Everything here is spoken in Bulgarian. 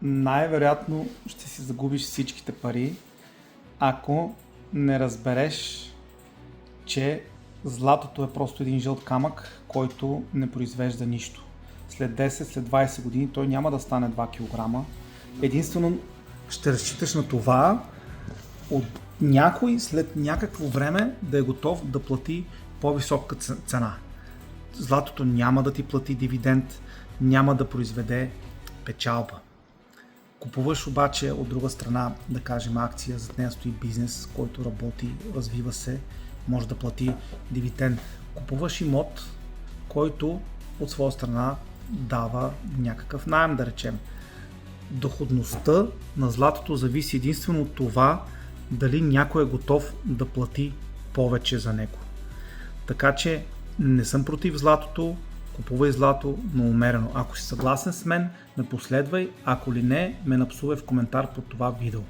най-вероятно ще си загубиш всичките пари, ако не разбереш, че златото е просто един жълт камък, който не произвежда нищо. След 10, след 20 години той няма да стане 2 кг. Единствено ще разчиташ на това от някой след някакво време да е готов да плати по-висока цена. Златото няма да ти плати дивиденд, няма да произведе печалба. Купуваш обаче от друга страна, да кажем, акция, зад нея стои бизнес, който работи, развива се, може да плати дивиденд. Купуваш имот, който от своя страна дава някакъв наем, да речем. Доходността на златото зависи единствено от това дали някой е готов да плати повече за него. Така че не съм против златото, купувай злато, но умерено. Ако си съгласен с мен, ме последвай, ако ли не, ме напсувай в коментар под това видео.